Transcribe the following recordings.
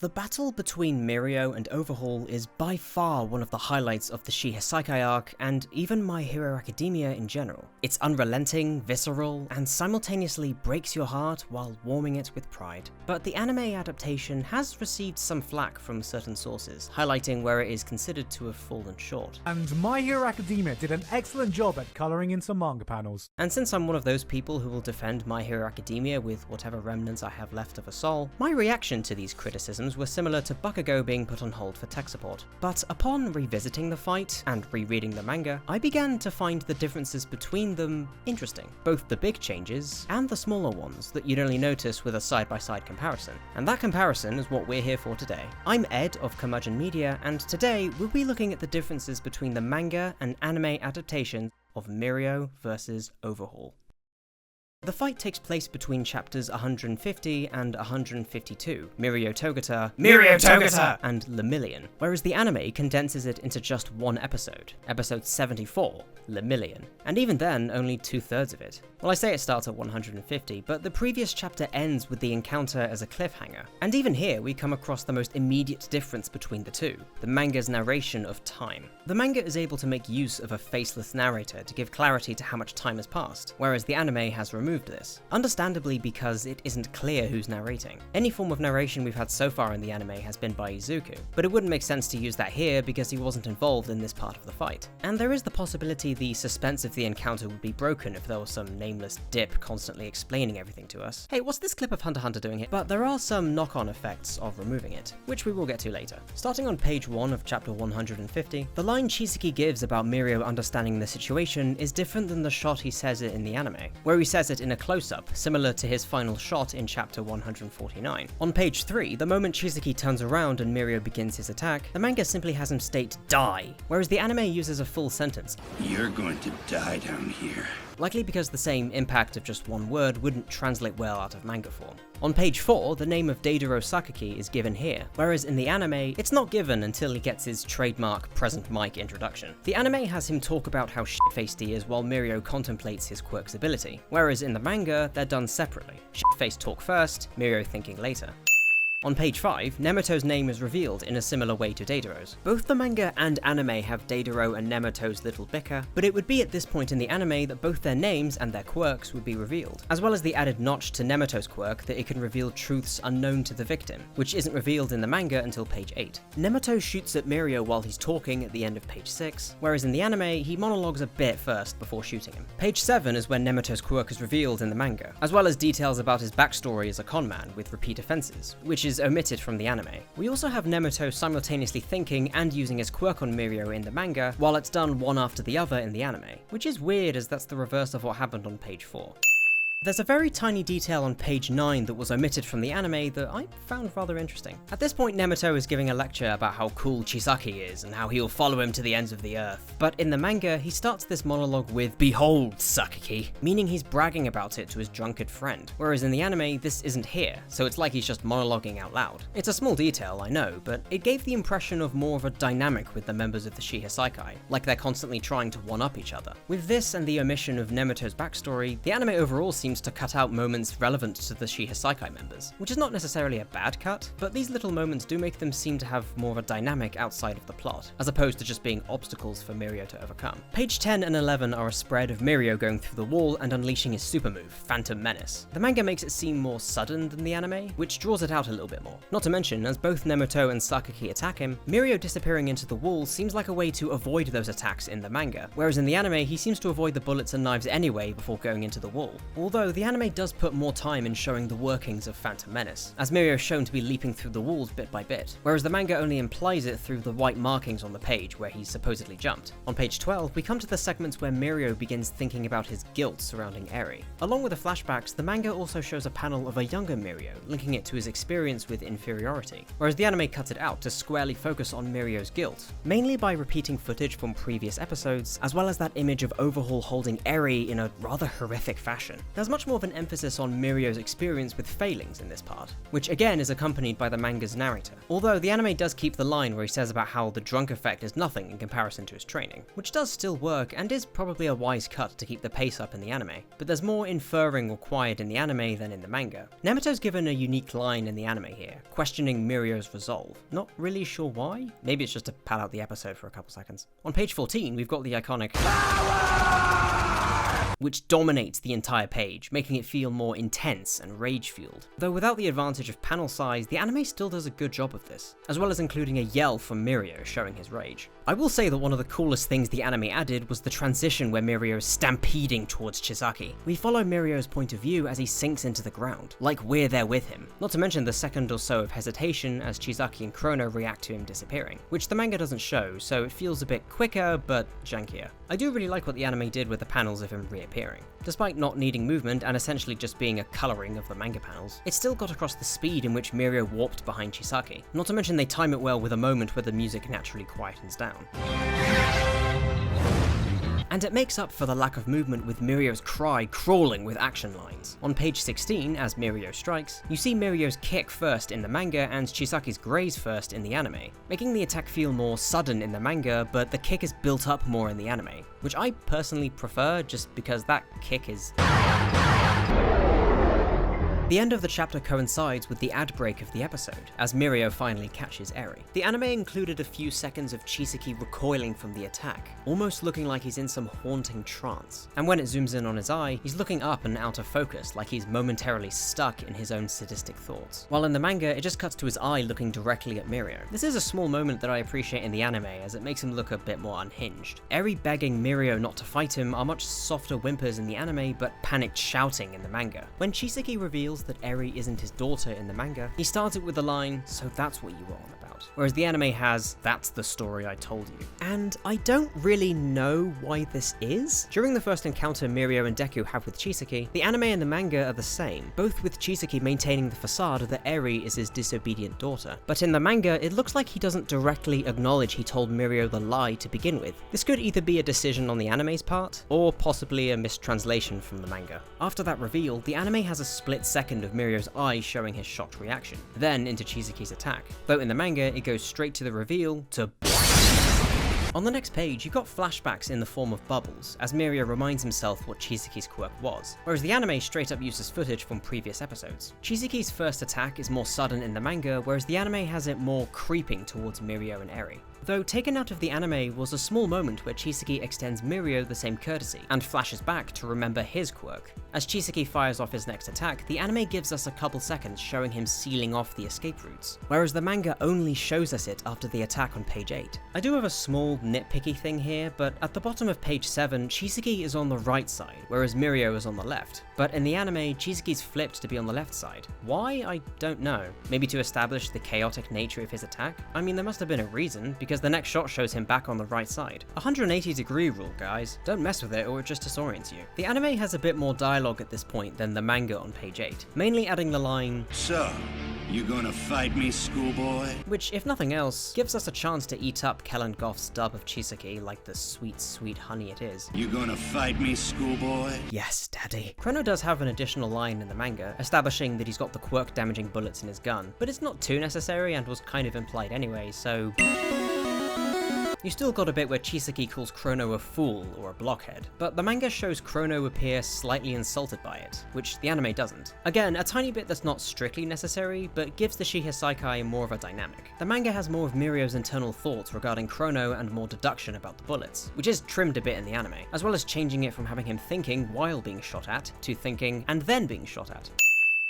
The battle between Mirio and Overhaul is by far one of the highlights of the Shihisaikai arc, and even My Hero Academia in general. It's unrelenting, visceral, and simultaneously breaks your heart while warming it with pride. But the anime adaptation has received some flack from certain sources, highlighting where it is considered to have fallen short. And My Hero Academia did an excellent job at colouring in some manga panels. And since I'm one of those people who will defend My Hero Academia with whatever remnants I have left of a soul, my reaction to these criticisms were similar to Bakugo being put on hold for tech support. But upon revisiting the fight and rereading the manga, I began to find the differences between them interesting. Both the big changes and the smaller ones that you'd only notice with a side-by-side comparison. And that comparison is what we're here for today. I'm Ed of Curmudgeon Media, and today we'll be looking at the differences between the manga and anime adaptations of Mirio vs. Overhaul. The fight takes place between chapters 150 and 152, Mirio Togata, and Lemillion, whereas the anime condenses it into just one episode, episode 74, Lemillion, and even then only 2/3 of it. Well, I say it starts at 150, but the previous chapter ends with the encounter as a cliffhanger, and even here we come across the most immediate difference between the two, the manga's narration of time. The manga is able to make use of a faceless narrator to give clarity to how much time has passed, whereas the anime has removed this, understandably because it isn't clear who's narrating. Any form of narration we've had so far in the anime has been by Izuku, but it wouldn't make sense to use that here because he wasn't involved in this part of the fight. And there is the possibility the suspense of the encounter would be broken if there was some nameless dip constantly explaining everything to us. Hey, what's this clip of Hunter x Hunter doing here? But there are some knock-on effects of removing it, which we will get to later. Starting on page 1 of chapter 150, the line Chisaki gives about Mirio understanding the situation is different than the shot he says it in the anime, where he says it in a close-up, similar to his final shot in chapter 149. On page 3, the moment Chisaki turns around and Mirio begins his attack, the manga simply has him state "die", whereas the anime uses a full sentence. "You're going to die down here." Likely because the same impact of just one word wouldn't translate well out of manga form. On page 4, the name of Deidara Sakaki is given here, whereas in the anime, it's not given until he gets his trademark present mic introduction. The anime has him talk about how shit-faced he is while Mirio contemplates his quirk's ability, whereas in the manga, they're done separately. Shit-faced talk first, Mirio thinking later. On page 5, Nemoto's name is revealed in a similar way to Deidaro's. Both the manga and anime have Deidaro and Nemoto's little bicker, but it would be at this point in the anime that both their names and their quirks would be revealed, as well as the added notch to Nemoto's quirk that it can reveal truths unknown to the victim, which isn't revealed in the manga until page 8. Nemoto shoots at Mirio while he's talking at the end of page 6, whereas in the anime, he monologues a bit first before shooting him. Page 7 is when Nemoto's quirk is revealed in the manga, as well as details about his backstory as a conman with repeat offenses, which is omitted from the anime. We also have Nemoto simultaneously thinking and using his quirk on Mirio in the manga, while it's done one after the other in the anime, which is weird as that's the reverse of what happened on page 4. There's a very tiny detail on page 9 that was omitted from the anime that I found rather interesting. At this point, Nemoto is giving a lecture about how cool Chisaki is and how he'll follow him to the ends of the earth. But in the manga, he starts this monologue with "Behold, Sakaki," meaning he's bragging about it to his drunkard friend. Whereas in the anime, this isn't here, so it's like he's just monologuing out loud. It's a small detail, I know, but it gave the impression of more of a dynamic with the members of the Shihisaikai, like they're constantly trying to one-up each other. With this and the omission of Nemoto's backstory, the anime overall seems to cut out moments relevant to the Shihisaikai members, which is not necessarily a bad cut, but these little moments do make them seem to have more of a dynamic outside of the plot, as opposed to just being obstacles for Mirio to overcome. Page 10 and 11 are a spread of Mirio going through the wall and unleashing his super move, Phantom Menace. The manga makes it seem more sudden than the anime, which draws it out a little bit more. Not to mention, as both Nemoto and Sakaki attack him, Mirio disappearing into the wall seems like a way to avoid those attacks in the manga, whereas in the anime he seems to avoid the bullets and knives anyway before going into the wall. Although the anime does put more time in showing the workings of Phantom Menace, as Mirio is shown to be leaping through the walls bit by bit, whereas the manga only implies it through the white markings on the page where he's supposedly jumped. On page 12, we come to the segments where Mirio begins thinking about his guilt surrounding Eri. Along with the flashbacks, the manga also shows a panel of a younger Mirio, linking it to his experience with inferiority, whereas the anime cuts it out to squarely focus on Mirio's guilt, mainly by repeating footage from previous episodes, as well as that image of Overhaul holding Eri in a rather horrific fashion. There's There's much more of an emphasis on Mirio's experience with failings in this part, which again is accompanied by the manga's narrator. Although the anime does keep the line where he says about how the drunk effect is nothing in comparison to his training, which does still work and is probably a wise cut to keep the pace up in the anime, but there's more inferring required in the anime than in the manga. Nemato's given a unique line in the anime here, questioning Mirio's resolve. Not really sure why? Maybe it's just to pad out the episode for a couple seconds. On page 14, we've got the iconic which dominates the entire page, making it feel more intense and rage-fueled. Though without the advantage of panel size, the anime still does a good job of this, as well as including a yell from Mirio showing his rage. I will say that one of the coolest things the anime added was the transition where Mirio is stampeding towards Chisaki. We follow Mirio's point of view as he sinks into the ground, like we're there with him. Not to mention the second or so of hesitation as Chisaki and Chrono react to him disappearing, which the manga doesn't show, so it feels a bit quicker but jankier. I do really like what the anime did with the panels of him reappearing. Despite not needing movement and essentially just being a colouring of the manga panels, it still got across the speed in which Mirio warped behind Chisaki. Not to mention they time it well with a moment where the music naturally quietens down. And it makes up for the lack of movement with Mirio's cry crawling with action lines. On page 16, as Mirio strikes, you see Mirio's kick first in the manga and Chisaki's graze first in the anime, making the attack feel more sudden in the manga, but the kick is built up more in the anime, which I personally prefer just because that kick is... The end of the chapter coincides with the ad break of the episode, as Mirio finally catches Eri. The anime included a few seconds of Chisaki recoiling from the attack, almost looking like he's in some haunting trance. And when it zooms in on his eye, he's looking up and out of focus, like he's momentarily stuck in his own sadistic thoughts. While in the manga, it just cuts to his eye looking directly at Mirio. This is a small moment that I appreciate in the anime, as it makes him look a bit more unhinged. Eri begging Mirio not to fight him are much softer whimpers in the anime, but panicked shouting in the manga. When Chisaki reveals that Eri isn't his daughter in the manga, he starts it with the line, "So that's what you were on about," whereas the anime has, "That's the story I told you." And I don't really know why this is. During the first encounter Mirio and Deku have with Chisaki, the anime and the manga are the same, both with Chisaki maintaining the facade that Eri is his disobedient daughter. But in the manga, it looks like he doesn't directly acknowledge he told Mirio the lie to begin with. This could either be a decision on the anime's part, or possibly a mistranslation from the manga. After that reveal, the anime has a split second of Mirio's eye showing his shocked reaction, then into Chisaki's attack, though in the manga it goes straight to the reveal to... On the next page, you've got flashbacks in the form of bubbles, as Mirio reminds himself what Chisaki's quirk was, whereas the anime straight up uses footage from previous episodes. Chisaki's first attack is more sudden in the manga, whereas the anime has it more creeping towards Mirio and Eri. Though taken out of the anime was a small moment where Chisaki extends Mirio the same courtesy, and flashes back to remember his quirk. As Chisaki fires off his next attack, the anime gives us a couple seconds showing him sealing off the escape routes, whereas the manga only shows us it after the attack on page 8. I do have a small nitpicky thing here, but at the bottom of page 7, Chisaki is on the right side, whereas Mirio is on the left. But in the anime, Chisaki's flipped to be on the left side. Why? I don't know. Maybe to establish the chaotic nature of his attack? I mean, there must have been a reason, because the next shot shows him back on the right side. 180-degree rule, guys. Don't mess with it or it just disorients you. The anime has a bit more dialogue at this point than the manga on page 8, mainly adding the line, "So, you gonna fight me, schoolboy?" which, if nothing else, gives us a chance to eat up Kellen Goff's dub of Chisaki like the sweet, sweet honey it is. "You gonna fight me, schoolboy?" Yes, daddy. Chrono does have an additional line in the manga, establishing that he's got the quirk-damaging bullets in his gun, but it's not too necessary and was kind of implied anyway, so... You still got a bit where Chisaki calls Chrono a fool or a blockhead, but the manga shows Chrono appear slightly insulted by it, which the anime doesn't. Again, a tiny bit that's not strictly necessary, but gives the Shihei Saikai more of a dynamic. The manga has more of Mirio's internal thoughts regarding Chrono and more deduction about the bullets, which is trimmed a bit in the anime, as well as changing it from having him thinking while being shot at, to thinking and then being shot at.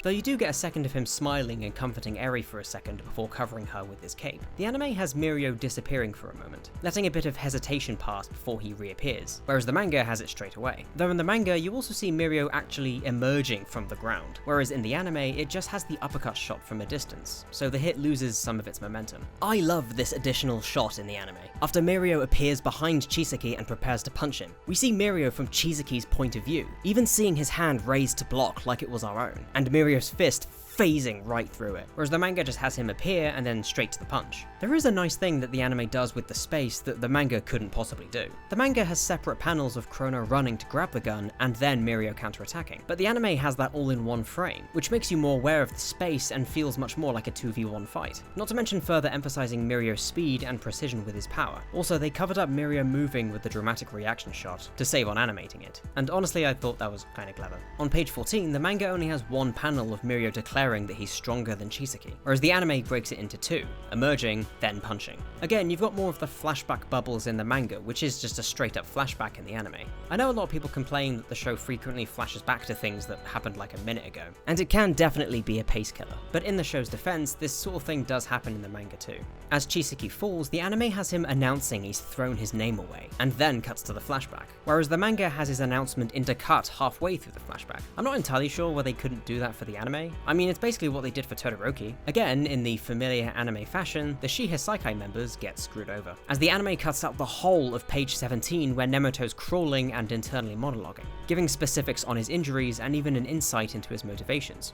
Though you do get a second of him smiling and comforting Eri for a second before covering her with his cape. The anime has Mirio disappearing for a moment, letting a bit of hesitation pass before he reappears, whereas the manga has it straight away. Though in the manga, you also see Mirio actually emerging from the ground, whereas in the anime, it just has the uppercut shot from a distance, so the hit loses some of its momentum. I love this additional shot in the anime. After Mirio appears behind Chisaki and prepares to punch him, we see Mirio from Chisaki's point of view, even seeing his hand raised to block like it was our own, and Mirio's fist phasing right through it, whereas the manga just has him appear and then straight to the punch. There is a nice thing that the anime does with the space that the manga couldn't possibly do. The manga has separate panels of Chrono running to grab the gun and then Mirio counterattacking, but the anime has that all in one frame, which makes you more aware of the space and feels much more like a 2v1 fight. Not to mention further emphasizing Mirio's speed and precision with his power. Also, they covered up Mirio moving with the dramatic reaction shot to save on animating it, and honestly I thought that was kinda clever. On page 14, the manga only has one panel of Mirio declaring that he's stronger than Chisaki, whereas the anime breaks it into two, emerging, then punching. Again, you've got more of the flashback bubbles in the manga, which is just a straight up flashback in the anime. I know a lot of people complain that the show frequently flashes back to things that happened like a minute ago, and it can definitely be a pace killer, but in the show's defense, this sort of thing does happen in the manga too. As Chisaki falls, the anime has him announcing he's thrown his name away, and then cuts to the flashback, whereas the manga has his announcement intercut halfway through the flashback. I'm not entirely sure why they couldn't do that for the anime. I mean, it's basically what they did for Todoroki. Again, in the familiar anime fashion, the Shihei Saikai members get screwed over, as the anime cuts out the whole of page 17 where Nemoto's crawling and internally monologuing, giving specifics on his injuries and even an insight into his motivations.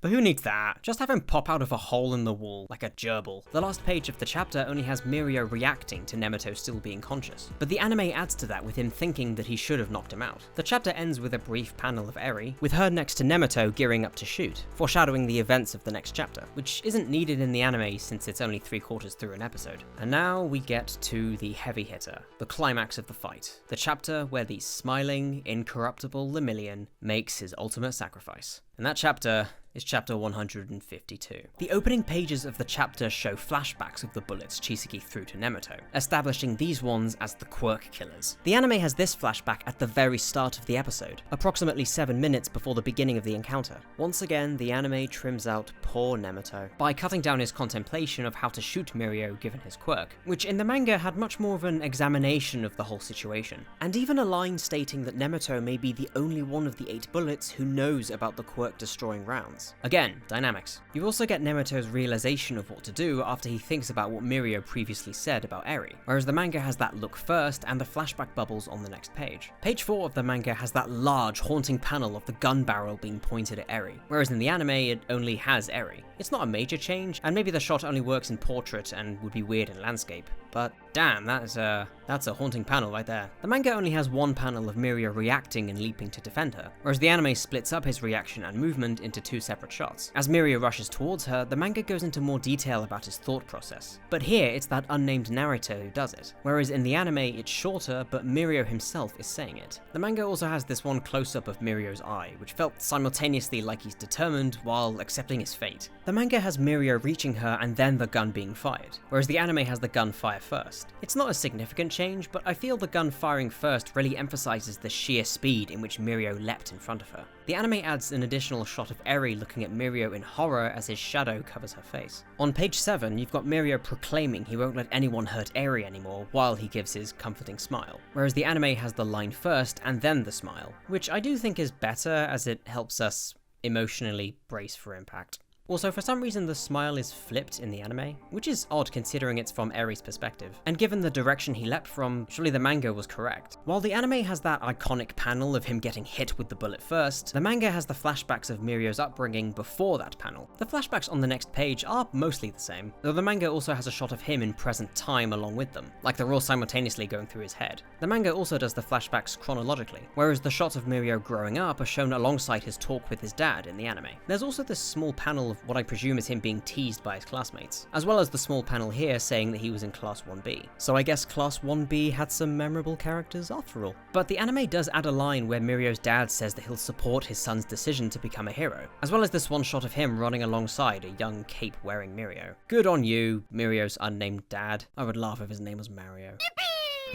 But who needs that? Just have him pop out of a hole in the wall like a gerbil. The last page of the chapter only has Mirio reacting to Nemoto still being conscious, but the anime adds to that with him thinking that he should have knocked him out. The chapter ends with a brief panel of Eri, with her next to Nemoto gearing up to shoot, foreshadowing the events of the next chapter, which isn't needed in the anime since it's only 3/4 through an episode. And now we get to the heavy hitter, the climax of the fight, the chapter where the smiling, incorruptible Lemillion makes his ultimate sacrifice. And that chapter is chapter 152. The opening pages of the chapter show flashbacks of the bullets Chisaki threw to Nemoto, establishing these ones as the quirk killers. The anime has this flashback at the very start of the episode, approximately 7 minutes before the beginning of the encounter. Once again, the anime trims out poor Nemoto by cutting down his contemplation of how to shoot Mirio given his quirk, which in the manga had much more of an examination of the whole situation, and even a line stating that Nemoto may be the only one of the 8 bullets who knows about the quirk destroying rounds. Again, dynamics. You also get Nemoto's realization of what to do after he thinks about what Mirio previously said about Eri, whereas the manga has that look first and the flashback bubbles on the next page. Page 4 of the manga has that large, haunting panel of the gun barrel being pointed at Eri, whereas in the anime it only has Eri. It's not a major change, and maybe the shot only works in portrait and would be weird in landscape, but damn, that's a haunting panel right there. The manga only has one panel of Mirio reacting and leaping to defend her, whereas the anime splits up his reaction and movement into 2 separate shots. As Mirio rushes towards her, the manga goes into more detail about his thought process, but here it's that unnamed narrator who does it, whereas in the anime it's shorter, but Mirio himself is saying it. The manga also has this one close-up of Mirio's eye, which felt simultaneously like he's determined while accepting his fate. The manga has Mirio reaching her and then the gun being fired, whereas the anime has the gun fire first. It's not a significant change, but I feel the gun firing first really emphasizes the sheer speed in which Mirio leapt in front of her. The anime adds an additional shot of Eri looking at Mirio in horror as his shadow covers her face. On page 7, you've got Mirio proclaiming he won't let anyone hurt Eri anymore while he gives his comforting smile, whereas the anime has the line first and then the smile, which I do think is better as it helps us emotionally brace for impact. Also, for some reason the smile is flipped in the anime, which is odd considering it's from Eri's perspective, and given the direction he leapt from, surely the manga was correct. While the anime has that iconic panel of him getting hit with the bullet first, the manga has the flashbacks of Mirio's upbringing before that panel. The flashbacks on the next page are mostly the same, though the manga also has a shot of him in present time along with them, like they're all simultaneously going through his head. The manga also does the flashbacks chronologically, whereas the shots of Mirio growing up are shown alongside his talk with his dad in the anime. There's also this small panel of what I presume is him being teased by his classmates, as well as the small panel here saying that he was in Class 1B. So I guess Class 1B had some memorable characters after all. But the anime does add a line where Mirio's dad says that he'll support his son's decision to become a hero, as well as this one shot of him running alongside a young cape-wearing Mirio. Good on you, Mirio's unnamed dad. I would laugh if his name was Mario.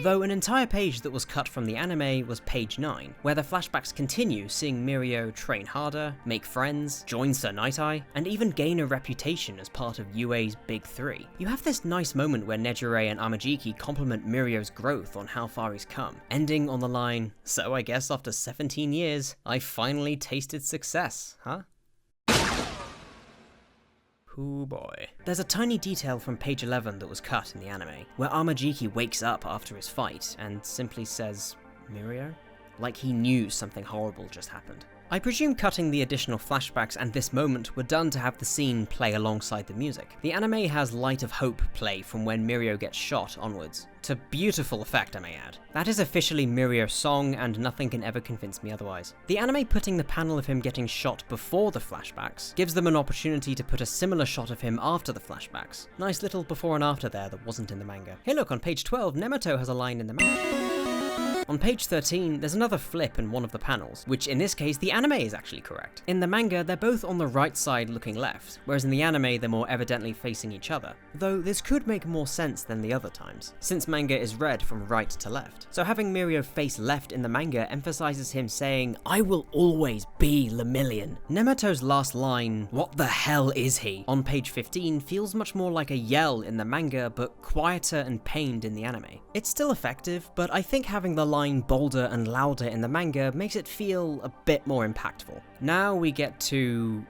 Though an entire page that was cut from the anime was page 9, where the flashbacks continue seeing Mirio train harder, make friends, join Sir Night-Eye, and even gain a reputation as part of UA's Big 3. You have this nice moment where Nejire and Amajiki compliment Mirio's growth on how far he's come, ending on the line, "So I guess after 17 years, I finally tasted success, huh?" Ooh boy. There's a tiny detail from page 11 that was cut in the anime, where Amajiki wakes up after his fight and simply says, "Mirio?" Like he knew something horrible just happened. I presume cutting the additional flashbacks and this moment were done to have the scene play alongside the music. The anime has Light of Hope play from when Mirio gets shot onwards. To beautiful effect, I may add. That is officially Mirio's song, and nothing can ever convince me otherwise. The anime putting the panel of him getting shot before the flashbacks gives them an opportunity to put a similar shot of him after the flashbacks. Nice little before and after there that wasn't in the manga. Hey look, on page 12, Nemoto has a line in the manga. On page 13, there's another flip in one of the panels, which in this case the anime is actually correct. In the manga, they're both on the right side looking left, whereas in the anime they're more evidently facing each other. Though this could make more sense than the other times, since manga is read from right to left. So having Mirio face left in the manga emphasizes him saying, "I will always be Lemillion." Nemoto's last line, "What the hell is he?" on page 15 feels much more like a yell in the manga, but quieter and pained in the anime. It's still effective, but I think having the line bolder and louder in the manga makes it feel a bit more impactful. Now we get to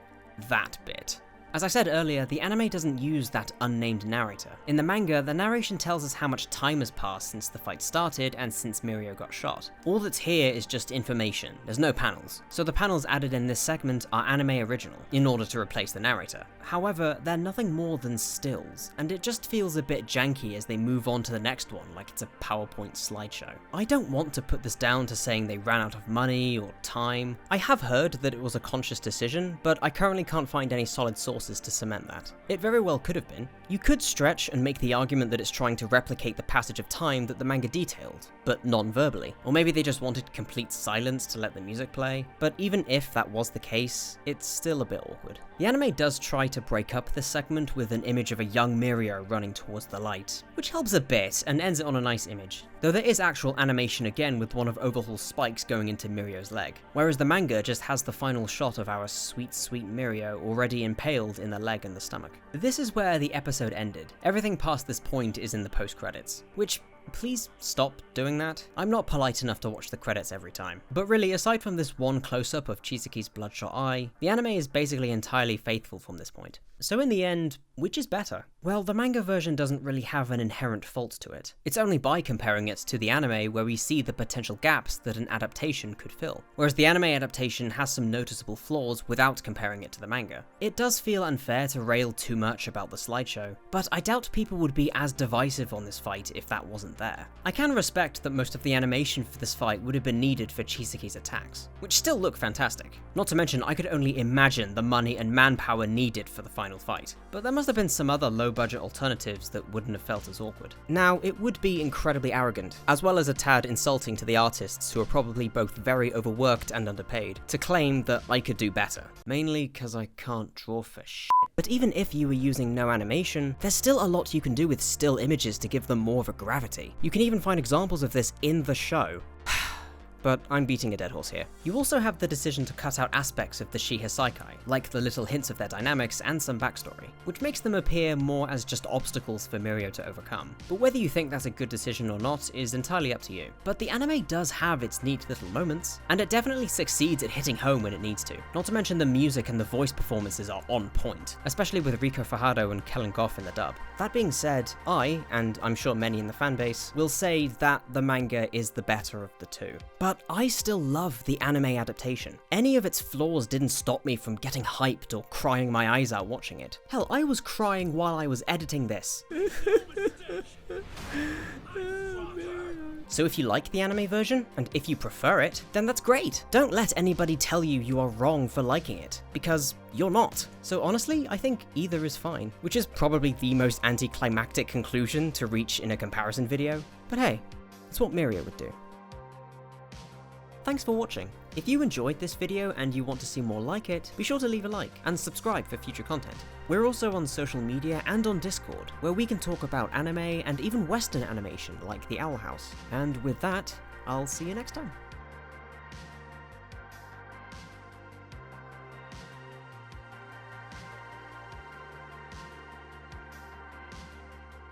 that bit. As I said earlier, the anime doesn't use that unnamed narrator. In the manga, the narration tells us how much time has passed since the fight started and since Mirio got shot. All that's here is just information, there's no panels. So the panels added in this segment are anime original, in order to replace the narrator. However, they're nothing more than stills, and it just feels a bit janky as they move on to the next one like it's a PowerPoint slideshow. I don't want to put this down to saying they ran out of money or time. I have heard that it was a conscious decision, but I currently can't find any solid sources to cement that. It very well could have been. You could stretch and make the argument that it's trying to replicate the passage of time that the manga detailed, but non-verbally. Or maybe they just wanted complete silence to let the music play. But even if that was the case, it's still a bit awkward. The anime does try to break up this segment with an image of a young Mirio running towards the light, which helps a bit and ends it on a nice image. Though there is actual animation again with one of Overhaul's spikes going into Mirio's leg, whereas the manga just has the final shot of our sweet Mirio already impaled in the leg and the stomach. This is where the episode ended. Everything past this point is in the post-credits, which please stop doing that. I'm not polite enough to watch the credits every time. But really, aside from this one close-up of Chisaki's bloodshot eye, the anime is basically entirely faithful from this point. So in the end, which is better? Well, the manga version doesn't really have an inherent fault to it. It's only by comparing it to the anime where we see the potential gaps that an adaptation could fill. Whereas the anime adaptation has some noticeable flaws without comparing it to the manga. It does feel unfair to rail too much about the slideshow, but I doubt people would be as divisive on this fight if that wasn't there. I can respect that most of the animation for this fight would have been needed for Chisaki's attacks, which still look fantastic. Not to mention, I could only imagine the money and manpower needed for the final fight. But there must have been some other low-budget alternatives that wouldn't have felt as awkward. Now, it would be incredibly arrogant, as well as a tad insulting to the artists who are probably both very overworked and underpaid, to claim that I could do better. Mainly because I can't draw for shit. But even if you were using no animation, there's still a lot you can do with still images to give them more of a gravity. You can even find examples of this in the show. But I'm beating a dead horse here. You also have the decision to cut out aspects of the Shiha Saikai, like the little hints of their dynamics and some backstory, which makes them appear more as just obstacles for Mirio to overcome. But whether you think that's a good decision or not is entirely up to you. But the anime does have its neat little moments, and it definitely succeeds at hitting home when it needs to. Not to mention the music and the voice performances are on point, especially with Rico Fajardo and Kellen Goff in the dub. That being said, I, and I'm sure many in the fanbase, will say that the manga is the better of the two. But I still love the anime adaptation. Any of its flaws didn't stop me from getting hyped or crying my eyes out watching it. Hell, I was crying while I was editing this. So if you like the anime version, and if you prefer it, then that's great. Don't let anybody tell you you are wrong for liking it, because you're not. So honestly, I think either is fine, which is probably the most anticlimactic conclusion to reach in a comparison video. But hey, it's what Mirio would do. Thanks for watching. If you enjoyed this video and you want to see more like it, be sure to leave a like and subscribe for future content. We're also on social media and on Discord, where we can talk about anime and even Western animation like The Owl House. And with that, I'll see you next time.